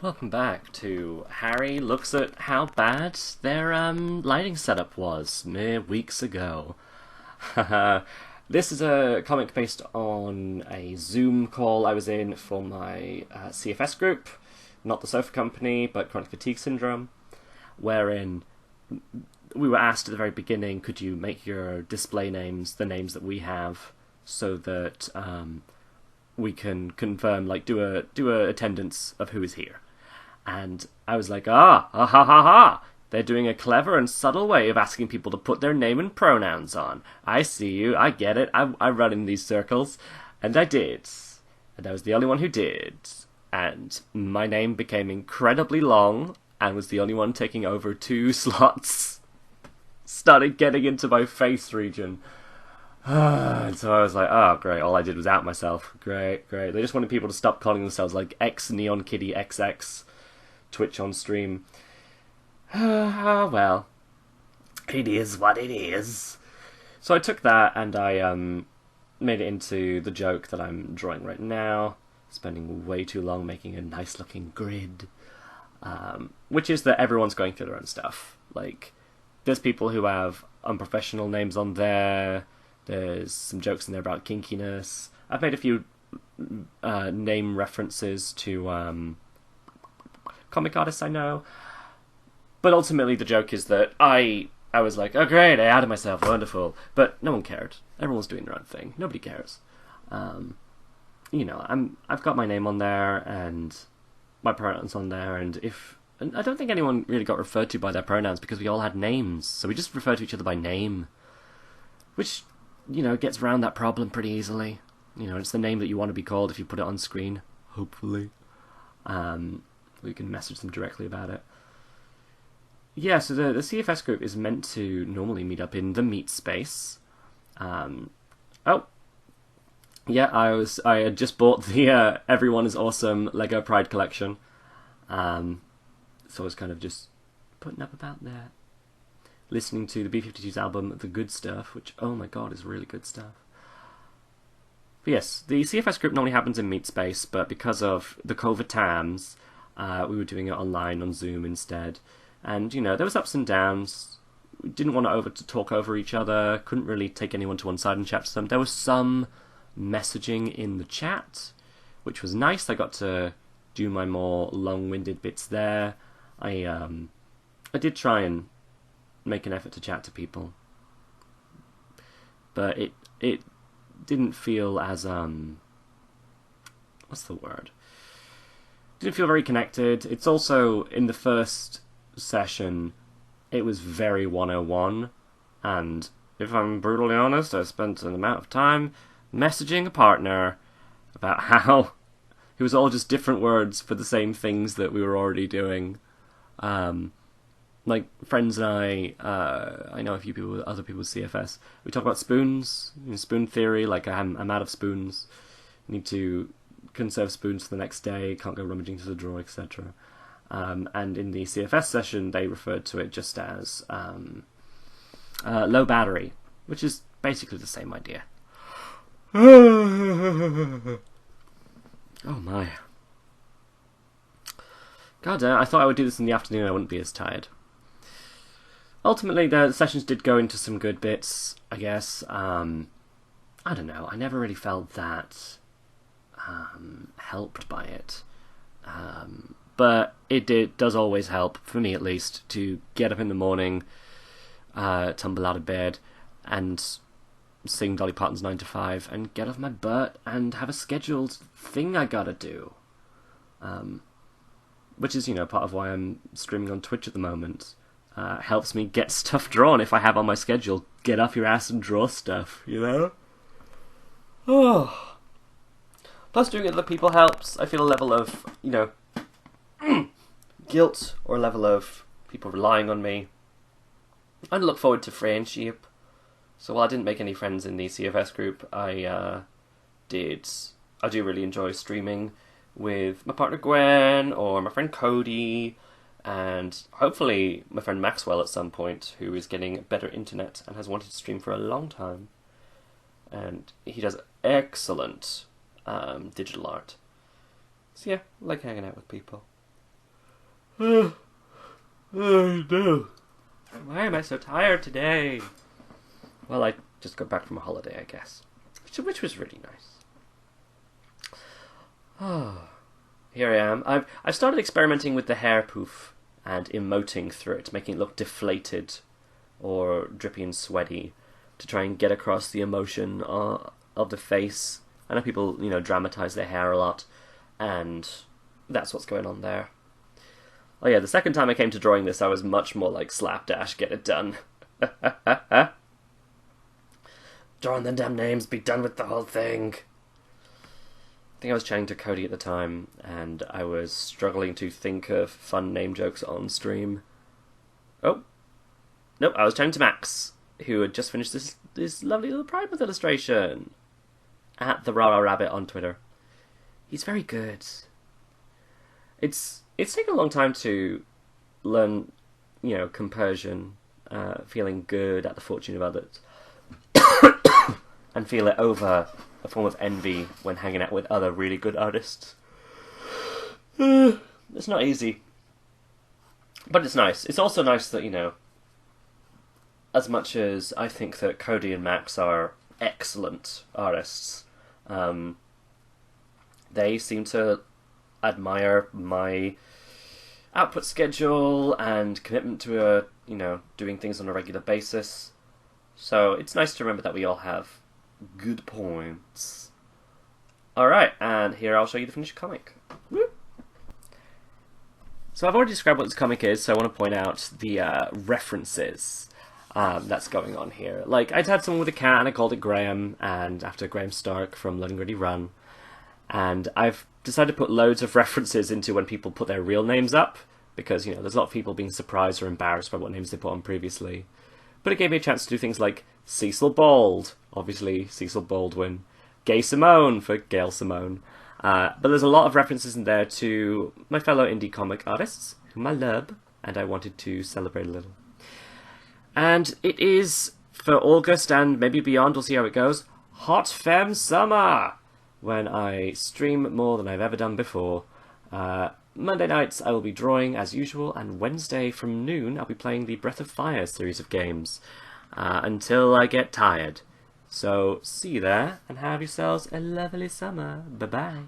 Welcome back to Harry looks at how bad their lighting setup was mere weeks ago. This is a comic based on a Zoom call I was in for my CFS group, not the Sofa Company, but Chronic Fatigue Syndrome, wherein we were asked at the very beginning, could you make your display names the names that we have, so that we can confirm, like, do a attendance of who is here. And I was like, ha ha ha. They're doing a clever and subtle way of asking people to put their name and pronouns on. I see you, I get it, I run in these circles. And I did. And I was the only one who did. And my name became incredibly long, and was the only one taking over 2 slots. Started getting into my face region. And so I was like, oh, great, all I did was out myself. Great. They just wanted people to stop calling themselves, like, X Neon Kitty XX Twitch on stream. Well, it is what it is. So I took that and I made it into the joke that I'm drawing right now, spending way too long making a nice looking grid, which is that everyone's going through their own stuff. Like, there's people who have unprofessional names on there, there's some jokes in there about kinkiness. I've made a few name references to comic artists I know. But ultimately the joke is that I was like, oh great, I outed myself, wonderful. But no one cared. Everyone's doing their own thing. Nobody cares. I've got my name on there and my pronouns on there, and I don't think anyone really got referred to by their pronouns because we all had names, so we just refer to each other by name. Which, gets around that problem pretty easily. It's the name that you want to be called if you put it on screen, hopefully. We can message them directly about it. Yeah, so the CFS group is meant to normally meet up in the meet space. I had just bought the Everyone is Awesome Lego Pride collection. So I was kind of just putting up about that. Listening to the B-52's album, The Good Stuff, which, oh my god, is really good stuff. But yes, the CFS group normally happens in meet space, but because of the COVID times, we were doing it online on Zoom instead. And, there was ups and downs. We didn't want to talk over each other. Couldn't really take anyone to one side and chat to them. There was some messaging in the chat, which was nice. I got to do my more long-winded bits there. I did try and make an effort to chat to people. But it didn't feel as, what's the word? Didn't feel very connected. It's also, in the first session, it was very 101, and if I'm brutally honest, I spent an amount of time messaging a partner about how it was all just different words for the same things that we were already doing. Like, friends and I know a few people, other people with CFS, we talk about spoons, spoon theory, like I'm out of spoons, need to conserve spoons for the next day, can't go rummaging to the drawer, etc. And in the CFS session, they referred to it just as low battery, which is basically the same idea. Oh my. God damn, I thought I would do this in the afternoon, I wouldn't be as tired. Ultimately, the sessions did go into some good bits, I guess. I don't know, I never really felt that helped by it. But it does always help, for me at least, to get up in the morning, tumble out of bed, and sing Dolly Parton's 9 to 5, and get off my butt and have a scheduled thing I gotta do. Which is, part of why I'm streaming on Twitch at the moment. Helps me get stuff drawn if I have on my schedule. Get off your ass and draw stuff, Oh. Plus, doing it with other people helps. I feel a level of, guilt, or a level of people relying on me. I look forward to friendship. So while I didn't make any friends in the CFS group, I do really enjoy streaming with my partner Gwen, or my friend Cody, and hopefully my friend Maxwell at some point, who is getting better internet and has wanted to stream for a long time. And he does excellent digital art. So yeah, I like hanging out with people. Oh no. Why am I so tired today? Well, I just got back from a holiday, I guess. Which was really nice. Oh, here I am. I've started experimenting with the hair poof and emoting through it, making it look deflated or drippy and sweaty to try and get across the emotion of the face. I know people, dramatize their hair a lot, and that's what's going on there. Oh yeah, the second time I came to drawing this, I was much more like slapdash, get it done. Drawing the damn names, be done with the whole thing. I think I was chatting to Cody at the time, and I was struggling to think of fun name jokes on stream. Oh. Nope, I was chatting to Max, who had just finished this lovely little Pride Month illustration. At the Rara Rabbit on Twitter. He's very good. It's taken a long time to learn, compersion, feeling good at the fortune of others, and feel it over a form of envy when hanging out with other really good artists. It's not easy. But it's nice. It's also nice that, as much as I think that Cody and Max are excellent artists, they seem to admire my output schedule and commitment to doing things on a regular basis. So it's nice to remember that we all have good points. Alright, and here I'll show you the finished comic. Woo! So I've already described what this comic is, so I want to point out the references that's going on here. Like, I'd had someone with a cat and I called it Graham, and after Graham Stark from Blood and Gritty Run. And I've decided to put loads of references into when people put their real names up, because, there's a lot of people being surprised or embarrassed by what names they put on previously. But it gave me a chance to do things like Cecil Bald, obviously Cecil Baldwin, Gay Simone for Gail Simone. But there's a lot of references in there to my fellow indie comic artists, whom I love, and I wanted to celebrate a little. And it is, for August and maybe beyond, we'll see how it goes, Hot Femme Summer, when I stream more than I've ever done before. Monday nights I will be drawing as usual, and Wednesday from noon I'll be playing the Breath of Fire series of games, until I get tired. So see you there, and have yourselves a lovely summer. Bye-bye.